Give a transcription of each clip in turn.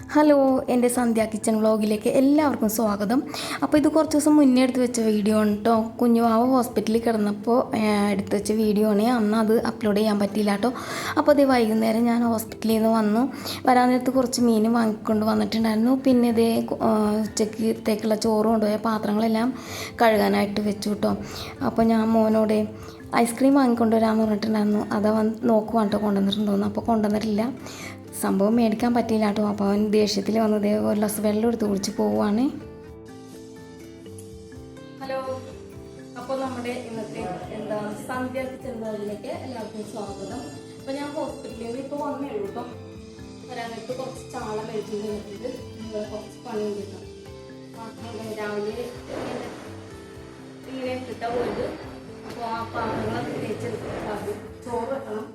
Hello, എൻ്റെ സന്ധ്യ kitchen വ്ളോഗിലേക്ക് എല്ലാവർക്കും സ്വാഗതം. അപ്പോൾ ഇത് കുറച്ച് ദിവസം മുന്നേ എടുത്ത് വെച്ച വീഡിയോ ആണ് കേട്ടോ. കുഞ്ഞുവാവ ഹോസ്പിറ്റലിൽ കിടന്നപ്പോൾ എടുത്ത് വെച്ച വീഡിയോ ആണ്. അന്ന് അത് അപ്ലോഡ് ചെയ്യാൻ പറ്റിയില്ല കേട്ടോ. അപ്പോൾ ഇത് വൈകുന്നേരം ഞാൻ ഹോസ്പിറ്റലിൽ നിന്ന് വരാൻ നേരത്ത് കുറച്ച് മീൻ വാങ്ങിക്കൊണ്ട് വന്നിട്ടുണ്ടായിരുന്നു. പിന്നെ ഇതേ ഉച്ചക്കത്തേക്കുള്ള ചോറ് കൊണ്ടുപോയ പാത്രങ്ങളെല്ലാം കഴുകാനായിട്ട് വെച്ചു കേട്ടോ. അപ്പോൾ ഞാൻ മോനോട് ഐസ്ക്രീം വാങ്ങിക്കൊണ്ടുവരാമെന്ന് പറഞ്ഞിട്ടുണ്ടായിരുന്നു. അത് നോക്കുവാൻ കേട്ടോ കൊണ്ടുവന്നിട്ടുണ്ടോയെന്ന്. അപ്പോൾ കൊണ്ടുവന്നിട്ടില്ല. സംഭവം മേടിക്കാൻ പറ്റിയില്ല കേട്ടോ. അപ്പോൾ അവൻ ദേഷ്യത്തിൽ വന്നത് ഒരു ഗ്ലാസ് വെള്ളം എടുത്ത് കുടിച്ച് പോവുകയാണ്. ഹലോ, അപ്പോൾ നമ്മുടെ ഇന്നത്തെ സന്ധ്യ കിച്ചണിലേക്ക് എല്ലാവർക്കും സ്വാഗതം. അപ്പോൾ ഞാൻ ഹോസ്പിറ്റലിൽ നിന്ന് ഇപ്പോൾ വന്നേ ഉള്ളൂ കേട്ടോ. വരാനായിട്ട് കുറച്ച് ചാള മേടിച്ചിട്ട് നിന്നിട്ട് കുറച്ച് പണി കിട്ടും. രാവിലെ ഇങ്ങനെ കിട്ടാൻ പോയിട്ട് അപ്പോൾ ആ പാത്രങ്ങളൊക്കെ തേച്ചെടുത്ത് ചോറ് വെക്കണം,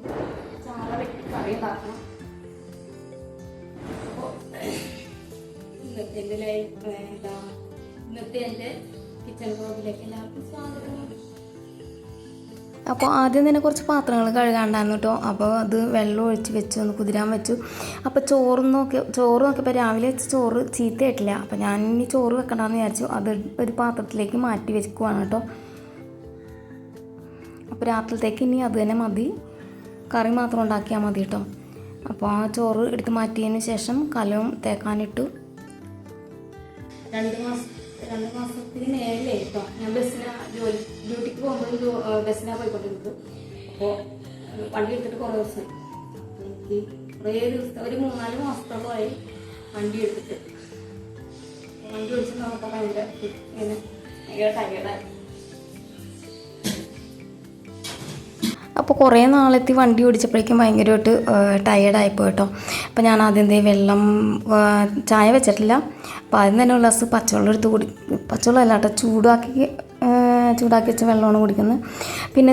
ചാള വെട്ടി കറി ഉണ്ടാക്കണം. ഇന്നത്തെ എൻ്റെ കിച്ചൺ വ്ളോഗിലേക്ക് എല്ലാവർക്കും സ്വാഗതം. അപ്പോൾ ആദ്യം തന്നെ കുറച്ച് പാത്രങ്ങൾ കഴുകാണ്ടായിരുന്നു കേട്ടോ. അപ്പോൾ അത് വെള്ളം ഒഴിച്ച് വെച്ച് ഒന്ന് കുതിരാൻ വെച്ചു. അപ്പോൾ ചോറ് നോക്കിയപ്പോൾ രാവിലെ വെച്ച് ചോറ് ചീത്തയായിട്ടില്ല. അപ്പോൾ ഞാൻ ഇനി ചോറ് വെക്കണമെന്ന് വിചാരിച്ചു. അത് ഒരു പാത്രത്തിലേക്ക് മാറ്റി വെക്കുവാണ് കേട്ടോ. അപ്പോൾ രാത്രിയിലത്തേക്ക് ഇനി അത് തന്നെ മതി, കറി മാത്രം ഉണ്ടാക്കിയാൽ മതി കേട്ടോ. അപ്പോൾ ആ ചോറ് എടുത്ത് മാറ്റിയതിന് ശേഷം കലവും തേക്കാനിട്ടു. 2 മാസത്തിന് മേലെ കേട്ടോ. ഞാൻ ഡ്യൂട്ടിക്ക് പോകുമ്പോൾ ബസ്സിനാണ് പോയിക്കൊണ്ടിരുന്നത്. അപ്പോൾ വണ്ടി എടുത്തിട്ട് കുറേ ദിവസം എനിക്ക് ഒരു 3-4 മാസത്തോളമായി വണ്ടി എടുത്തിട്ട്. വണ്ടി ഓടിച്ചിട്ട് നമുക്ക് ഭയങ്കര ടയേർഡായി. അപ്പോൾ കുറേ നാളെത്തി വണ്ടി ഓടിച്ചപ്പോഴേക്കും ഭയങ്കരമായിട്ട് ടയേർഡായിപ്പോയി കേട്ടോ. അപ്പോൾ ഞാൻ ആദ്യം വെള്ളം ചായ വെച്ചിട്ടില്ല. അപ്പോൾ ആദ്യം തന്നെ ഒരു ഗ്ലാസ് പച്ചവെള്ളം എടുത്ത് പച്ചവെള്ളമല്ല കേട്ടോ, ചൂടാക്കി വെച്ച വെള്ളമാണ് കുടിക്കുന്നത്. പിന്നെ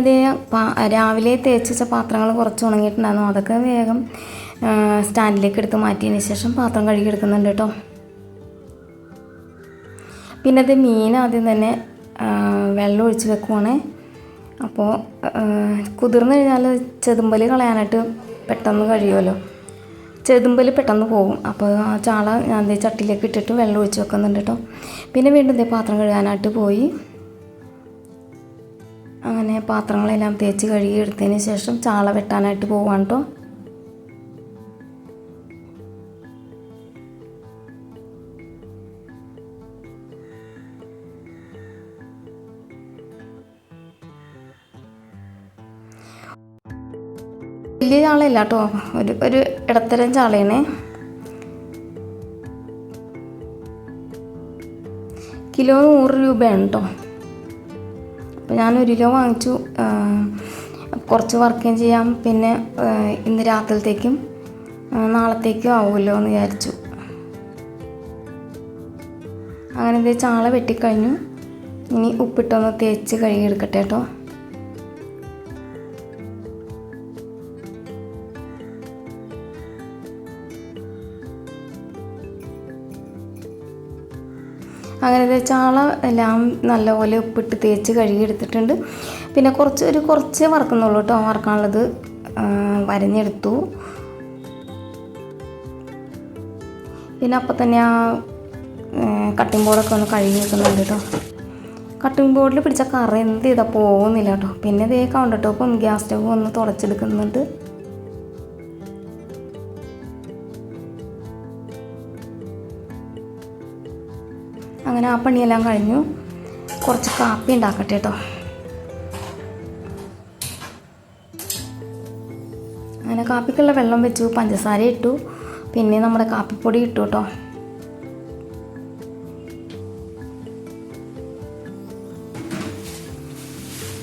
രാവിലെ തേച്ച് വെച്ച പാത്രങ്ങൾ കുറച്ച് ഉണങ്ങിയിട്ടുണ്ടായിരുന്നു. അതൊക്കെ വേഗം സ്റ്റാൻഡിലേക്ക് എടുത്ത് മാറ്റിയതിന് ശേഷം പാത്രം കഴുകി എടുക്കുന്നുണ്ട് കേട്ടോ. പിന്നെ മീൻ ആദ്യം തന്നെ വെള്ളം ഒഴിച്ച് വെക്കുവാണേ. അപ്പോൾ കുതിർന്ന് കഴിഞ്ഞാൽ ചെതുമ്പൽ കളയാനായിട്ട് പെട്ടെന്ന് കഴിയുമല്ലോ, ചെതുമ്പൽ പെട്ടെന്ന് പോകും. അപ്പോൾ ആ ചാള ഞാൻ ചട്ടിയിലേക്ക് ഇട്ടിട്ട് വെള്ളം ഒഴിച്ച് വെക്കുന്നുണ്ട് കേട്ടോ. പിന്നെ വീണ്ടും പാത്രം കഴുകാനായിട്ട് പോയി. അങ്ങനെ പാത്രങ്ങളെല്ലാം തേച്ച് കഴുകി എടുത്തതിന് ശേഷം ചാള വെട്ടാനായിട്ട് പോവാണ് കേട്ടോ. വലിയ ചാളയല്ല കേട്ടോ, ഒരു ഇടത്തരം ചാളയാണ്. കിലോ 100 രൂപയാണ് കേട്ടോ. അപ്പോൾ ഞാൻ 1 കിലോ വാങ്ങിച്ചു. കുറച്ച് വർക്കുകയും ചെയ്യാം. പിന്നെ ഇന്ന് രാത്രിയിലത്തേക്കും നാളത്തേക്കും ആവുമല്ലോ എന്ന് വിചാരിച്ചു. അങ്ങനെ ചാള വെട്ടിക്കഴിഞ്ഞു. ഇനി ഉപ്പിട്ടൊന്ന് തേച്ച് കഴുകിയെടുക്കട്ടെ കേട്ടോ. അങ്ങനെ ചാള എല്ലാം നല്ലപോലെ ഉപ്പിട്ട് തേച്ച് കഴുകിയെടുത്തിട്ടുണ്ട്. പിന്നെ കുറച്ച് വറക്കുന്നുള്ളൂ കേട്ടോ. വറക്കാനുള്ളത് വരഞ്ഞെടുത്തു. പിന്നെ അപ്പം തന്നെ ആ കട്ടിംഗ് ബോർഡൊക്കെ ഒന്ന് കഴുകി വെക്കുന്നുണ്ട് കേട്ടോ. കട്ടിംഗ് ബോർഡിൽ പിടിച്ച കറ എന്ത് ചെയ്താൽ പോകുന്നില്ല കേട്ടോ. പിന്നെ കൗണ്ടർ ടോപ്പും ഗ്യാസ് സ്റ്റവും ഒന്ന് തുടച്ചെടുക്കുന്നുണ്ട്. അങ്ങനെ ആ പണിയെല്ലാം കഴിഞ്ഞു. കുറച്ച് കാപ്പി ഉണ്ടാക്കട്ടെ കേട്ടോ. അങ്ങനെ കാപ്പിക്കുള്ള വെള്ളം വെച്ചു, പഞ്ചസാര ഇട്ടു, പിന്നെ നമ്മുടെ കാപ്പിപ്പൊടി ഇട്ടു കേട്ടോ.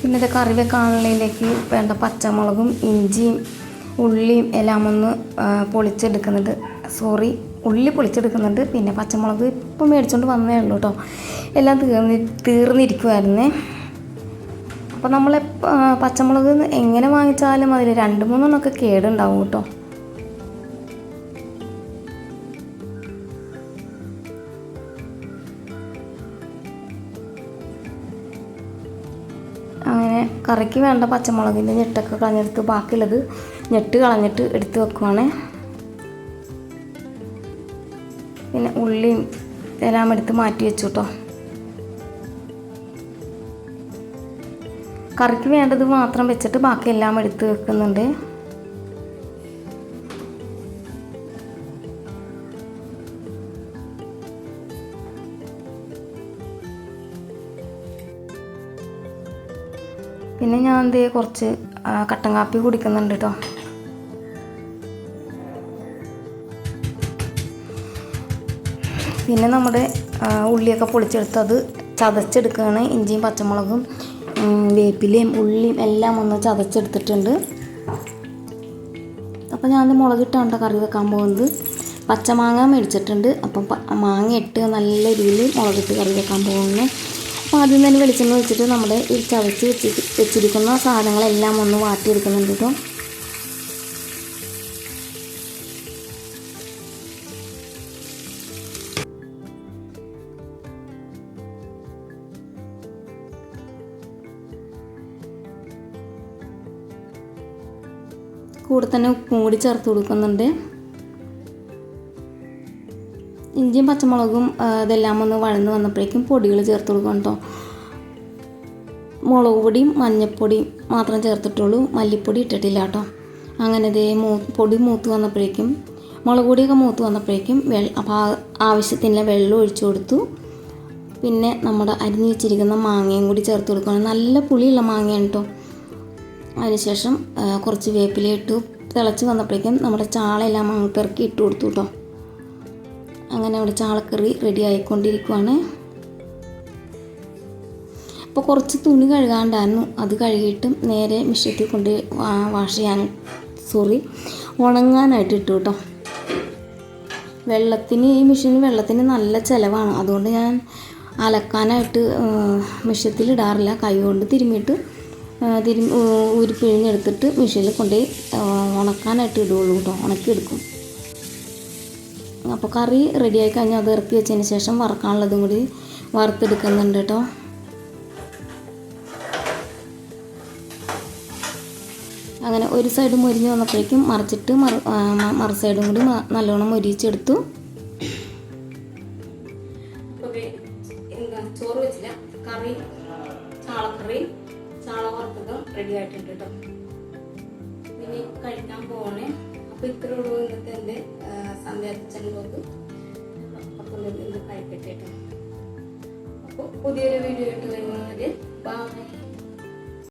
പിന്നെ കറി വെക്കാനുള്ളതിലേക്ക് വേണ്ട പച്ചമുളകും ഇഞ്ചിയും ഉള്ളിയും എല്ലാം ഒന്ന് പൊളിച്ചെടുക്കുന്നുണ്ട്. ഉള്ളി പൊളിച്ചെടുക്കുന്നുണ്ട്. പിന്നെ പച്ചമുളക് ഇപ്പോൾ മേടിച്ചുകൊണ്ട് വന്നേ ഉള്ളൂ കേട്ടോ. എല്ലാം തീർന്നിരിക്കുമായിരുന്നേ. അപ്പോൾ നമ്മൾ പച്ചമുളക് എങ്ങനെ വാങ്ങിച്ചാലും അതിൽ 2-3 കേടുണ്ടാവും കേട്ടോ. അങ്ങനെ കറിക്ക് വേണ്ട പച്ചമുളകിൻ്റെ ഞെട്ടൊക്കെ കളഞ്ഞെടുത്ത് ബാക്കിയുള്ളത് ഞെട്ട് കളഞ്ഞിട്ട് എടുത്ത് വെക്കുവാണേ. പിന്നെ ഉള്ളിയും എല്ലാം എടുത്ത് മാറ്റി വെച്ചു കേട്ടോ. കറിക്ക് വേണ്ടത് മാത്രം വെച്ചിട്ട് ബാക്കി എല്ലാം എടുത്ത് വെക്കുന്നുണ്ട്. പിന്നെ ഞാൻ കുറച്ച് കട്ടൻ കാപ്പി കുടിക്കുന്നുണ്ട് കേട്ടോ. പിന്നെ നമ്മുടെ ഉള്ളിയൊക്കെ പൊളിച്ചെടുത്ത് അത് ചതച്ചെടുക്കുകയാണ്. ഇഞ്ചിയും പച്ചമുളകും വേപ്പിലയും ഉള്ളിയും എല്ലാം ഒന്ന് ചതച്ചെടുത്തിട്ടുണ്ട്. അപ്പോൾ ഞാൻ മുളകിട്ടാണ് കറി വെക്കാൻ പോകുന്നത്. പച്ചമാങ്ങ മേടിച്ചിട്ടുണ്ട്. അപ്പം മാങ്ങ ഇട്ട് നല്ല രീതിയിൽ മുളകിട്ട് കറി വെക്കാൻ പോകുന്നു. അപ്പോൾ ആദ്യം തന്നെ വെളിച്ചെണ്ണ വെച്ചിട്ട് നമ്മുടെ ഈ ചതച്ച് വെച്ചിരിക്കുന്ന സാധനങ്ങളെല്ലാം ഒന്ന് വാട്ടിയെടുക്കുന്നുണ്ട് കേട്ടോ. കൂടെ തന്നെ ഉപ്പും കൂടി ചേർത്ത് കൊടുക്കുന്നുണ്ട്. ഇഞ്ചിയും പച്ചമുളകും ഇതെല്ലാം ഒന്ന് വഴന്ന് വന്നപ്പോഴേക്കും പൊടികൾ ചേർത്ത് കൊടുക്കണം കേട്ടോ. മുളക് പൊടിയും മഞ്ഞൾപ്പൊടിയും മാത്രം ചേർത്തിട്ടുള്ളൂ, മല്ലിപ്പൊടി ഇട്ടിട്ടില്ല കേട്ടോ. അങ്ങനെ പൊടി മൂത്ത് വന്നപ്പോഴേക്കും മുളക് പൊടിയൊക്കെ മൂത്ത് വന്നപ്പോഴേക്കും അപ്പോൾ ആവശ്യത്തിന് വെള്ളം ഒഴിച്ചു കൊടുത്തു. പിന്നെ നമ്മുടെ അരിഞ്ഞ് വെച്ചിരിക്കുന്ന മാങ്ങയും കൂടി ചേർത്ത് കൊടുക്കണം. നല്ല പുളിയുള്ള മാങ്ങയാണ് കേട്ടോ. അതിനുശേഷം കുറച്ച് വേപ്പില ഇട്ടു. തിളച്ച് വന്നപ്പോഴേക്കും നമ്മുടെ ചാളയെല്ലാം അങ്ങോട്ട് ഇറക്കി ഇട്ട് കൊടുത്തു കേട്ടോ. അങ്ങനെ അവിടെ ചാളക്കറി റെഡി ആയിക്കൊണ്ടിരിക്കുവാണ്. അപ്പോൾ കുറച്ച് തുണി കഴുകാണ്ടായിരുന്നു, അത് കഴുകിയിട്ടും നേരെ മിഷ്യത്തിൽ കൊണ്ട് ഉണങ്ങാനായിട്ട് ഇട്ടു കേട്ടോ. ഈ മെഷീന് വെള്ളത്തിന് നല്ല ചിലവാണ്. അതുകൊണ്ട് ഞാൻ അലക്കാനായിട്ട് മിഷ്യത്തിൽ ഇടാറില്ല. കൈ കൊണ്ട് തിരുമ്മിയിട്ട് ഊരി പിഴിഞ്ഞെടുത്തിട്ട് മെഷീനിൽ കൊണ്ടുപോയി ഉണക്കാനായിട്ട് ഇടുകയുള്ളൂ കേട്ടോ. ഉണക്കിയെടുക്കും. അപ്പോൾ കറി റെഡിയായി കഴിഞ്ഞാൽ അത് ഇറക്കി വെച്ചതിന് ശേഷം വറക്കാനുള്ളതും കൂടി വറുത്തെടുക്കുന്നുണ്ട് കേട്ടോ. അങ്ങനെ ഒരു സൈഡ് മൊരിഞ്ഞ് വന്നപ്പോഴേക്കും മറിച്ചിട്ട് മറു സൈഡും കൂടി നല്ലോണം മൊരിച്ചെടുത്തു. ചോറ് വെച്ചില്ല, കറി ചാളക്കറി ചാള വറുത്തതും റെഡി ആയിട്ടുണ്ട് കേട്ടോ. ഇനി കഴിക്കാൻ പോകണേ. അപ്പോൾ ഇത്ര ഉള്ളൂ ഇന്നത്തെ എൻ്റെ സന്ധ്യ കിച്ചണിലോട്ട്. അപ്പോൾ ഇത് കഴിക്കട്ടെ കേട്ടോ. അപ്പോൾ പുതിയൊരു വീഡിയോ ആയിട്ട് വരുന്നത് ബൈ.